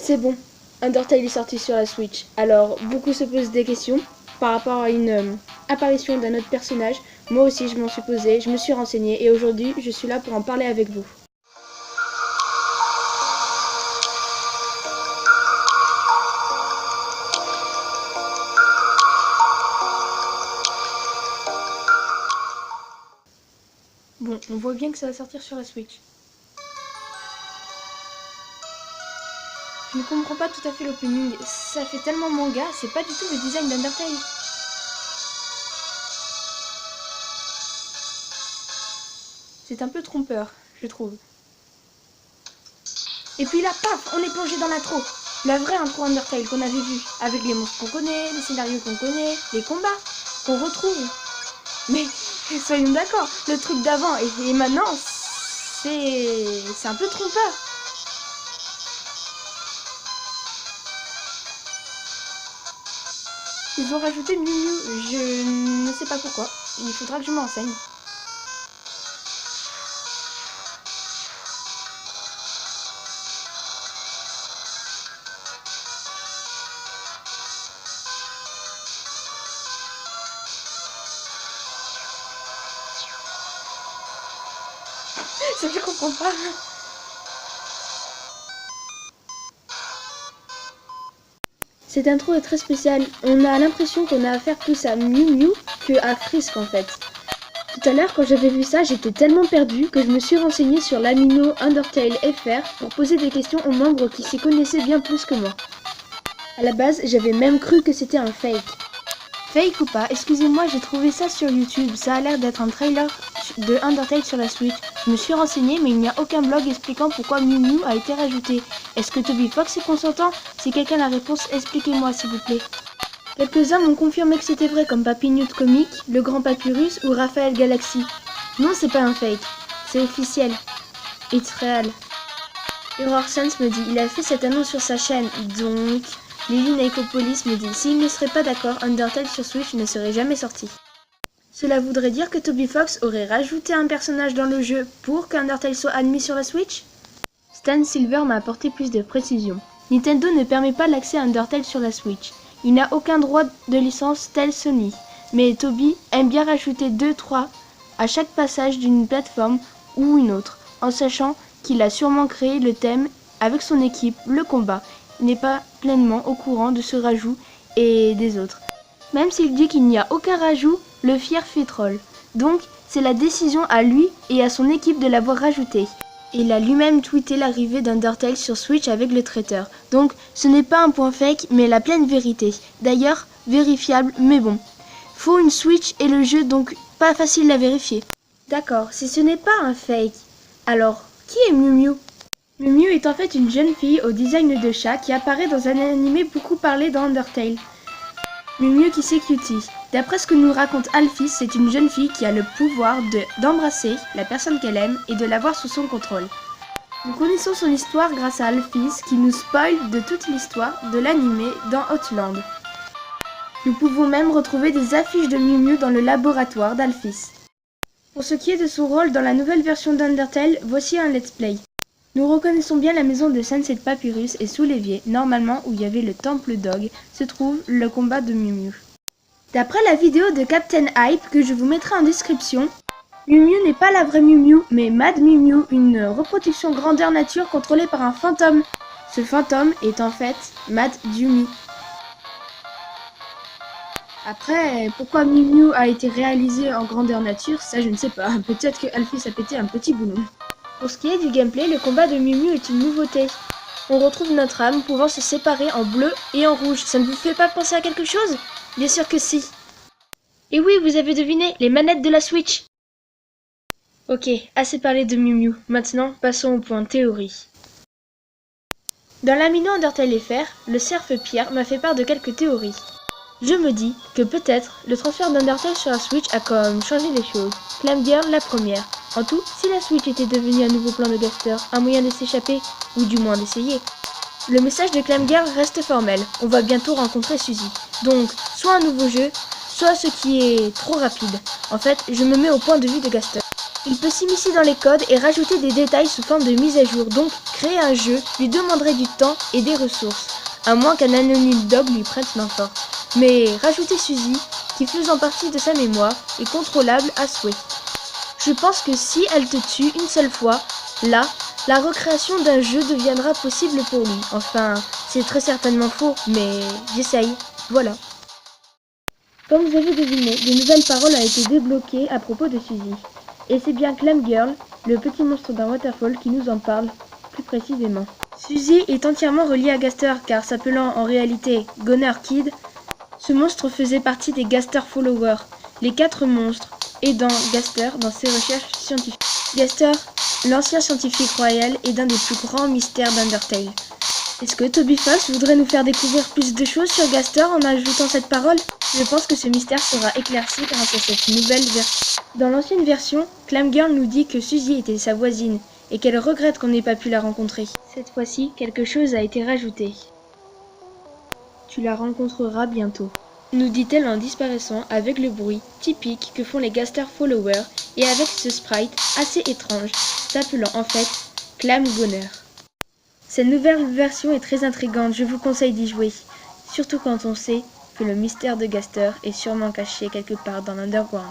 C'est bon, Undertale est sorti sur la Switch. Alors, beaucoup se posent des questions par rapport à une apparition d'un autre personnage. Moi aussi, je m'en suis posée, je me suis renseignée et aujourd'hui, je suis là pour en parler avec vous. Bon, on voit bien que ça va sortir sur la Switch. Je ne comprends pas tout à fait l'opening. Ça fait tellement manga, c'est pas du tout le design d'Undertale. C'est un peu trompeur, je trouve. Et puis là, paf, on est plongé dans l'intro. La vraie intro Undertale qu'on avait vue, avec les monstres qu'on connaît, les scénarios qu'on connaît, les combats qu'on retrouve. Mais soyons d'accord, le truc d'avant et maintenant, c'est un peu trompeur. Ils ont rajouté Miu Miu, je ne sais pas pourquoi. Il faudra que je m'enseigne. Je comprends pas. Cette intro est très spéciale. On a l'impression qu'on a affaire plus à Miu Miu que à Frisk en fait. Tout à l'heure, quand j'avais vu ça, j'étais tellement perdue que je me suis renseignée sur l'Amino Undertale FR pour poser des questions aux membres qui s'y connaissaient bien plus que moi. À la base, j'avais même cru que c'était un fake. Fake ou pas, excusez-moi, j'ai trouvé ça sur YouTube. Ça a l'air d'être un trailer de Undertale sur la Switch. Je me suis renseignée, mais il n'y a aucun blog expliquant pourquoi Miu Miu a été rajouté. Est-ce que Toby Fox est consentant? Si quelqu'un a la réponse, expliquez-moi s'il vous plaît. Quelques-uns m'ont confirmé que c'était vrai, comme Papy Newt Comic, Le Grand Papyrus ou Raphaël Galaxy. Non, c'est pas un fake, c'est officiel. It's real. Horror Sense me dit, il a fait cette annonce sur sa chaîne, donc... Lily Nicopolis me dit, s'il ne serait pas d'accord, Undertale sur Switch ne serait jamais sorti. Cela voudrait dire que Toby Fox aurait rajouté un personnage dans le jeu pour qu'Undertale soit admis sur la Switch? Stan Silver m'a apporté plus de précisions. Nintendo ne permet pas l'accès à Undertale sur la Switch. Il n'a aucun droit de licence tel Sony. Mais Toby aime bien rajouter 2-3 à chaque passage d'une plateforme ou une autre, en sachant qu'il a sûrement créé le thème avec son équipe, le combat. Il n'est pas pleinement au courant de ce rajout et des autres. Même s'il dit qu'il n'y a aucun rajout, le fier fait troll. Donc, c'est la décision à lui et à son équipe de l'avoir rajouté. Il a lui-même tweeté l'arrivée d'Undertale sur Switch avec le traiteur. Donc, ce n'est pas un point fake, mais la pleine vérité. D'ailleurs, vérifiable, mais bon. Faut une Switch et le jeu, donc pas facile à vérifier. D'accord, si ce n'est pas un fake, alors, qui est Miu Miu? Miu Miu est en fait une jeune fille au design de chat qui apparaît dans un animé beaucoup parlé dans Undertale. Miu Miu qui c'est Cutie. D'après ce que nous raconte Alphys, c'est une jeune fille qui a le pouvoir d'embrasser la personne qu'elle aime et de l'avoir sous son contrôle. Nous connaissons son histoire grâce à Alphys qui nous spoil de toute l'histoire de l'animé dans Outland. Nous pouvons même retrouver des affiches de Miu Miu dans le laboratoire d'Alphys. Pour ce qui est de son rôle dans la nouvelle version d'Undertale, voici un let's play. Nous reconnaissons bien la maison de Sunset Papyrus et sous l'évier, normalement où il y avait le temple Dog, se trouve le combat de Miu Miu. D'après la vidéo de Captain Hype que je vous mettrai en description, Miu Miu n'est pas la vraie Miu Miu, mais Mad Miu Miu, une reproduction grandeur nature contrôlée par un fantôme. Ce fantôme est en fait Mad Dumi. Après, pourquoi Miu Miu a été réalisé en grandeur nature, ça je ne sais pas. Peut-être que Alphys a pété un petit boulon. Pour ce qui est du gameplay, le combat de Miu Miu est une nouveauté. On retrouve notre âme pouvant se séparer en bleu et en rouge. Ça ne vous fait pas penser à quelque chose? Bien sûr que si. Et oui, vous avez deviné, les manettes de la Switch. Ok, assez parlé de Miu Miu. Maintenant, passons au point théorie. Dans l'Amino Undertale FR, le cerf Pierre m'a fait part de quelques théories. Je me dis que peut-être le transfert d'Undertale sur la Switch a comme changé les choses. Clamgirl la première. En tout, si la Switch était devenue un nouveau plan de Gaster, un moyen de s'échapper, ou du moins d'essayer, le message de Clamgirl reste formel. On va bientôt rencontrer Suzy. Donc, soit un nouveau jeu, soit ce qui est trop rapide. En fait, je me mets au point de vue de Gaster. Il peut s'immiscer dans les codes et rajouter des détails sous forme de mise à jour, donc créer un jeu lui demanderait du temps et des ressources, à moins qu'un anonyme dog lui prête main forte. Mais rajouter Suzy, qui faisant partie de sa mémoire, est contrôlable à souhait. Je pense que si elle te tue une seule fois, là, la recréation d'un jeu deviendra possible pour lui. Enfin, c'est très certainement faux, mais j'essaye, voilà. Comme vous avez deviné, de nouvelles paroles ont été débloquées à propos de Suzy. Et c'est bien Clam Girl, le petit monstre d'un waterfall, qui nous en parle plus précisément. Suzy est entièrement reliée à Gaster, car s'appelant en réalité Goner Kid, ce monstre faisait partie des Gaster Followers, les 4 monstres, aidant Gaster dans ses recherches scientifiques. Gaster, l'ancien scientifique royal, est d'un des plus grands mystères d'Undertale. Est-ce que Toby Fox voudrait nous faire découvrir plus de choses sur Gaster en ajoutant cette parole? Je pense que ce mystère sera éclairci grâce à cette nouvelle version. Dans l'ancienne version, Clam Girl nous dit que Suzy était sa voisine et qu'elle regrette qu'on n'ait pas pu la rencontrer. Cette fois-ci, quelque chose a été rajouté. Tu la rencontreras bientôt, nous dit-elle en disparaissant avec le bruit typique que font les Gaster Followers et avec ce sprite assez étrange, s'appelant en fait Clam Goner. Cette nouvelle version est très intrigante, je vous conseille d'y jouer, surtout quand on sait que le mystère de Gaster est sûrement caché quelque part dans l'Underground.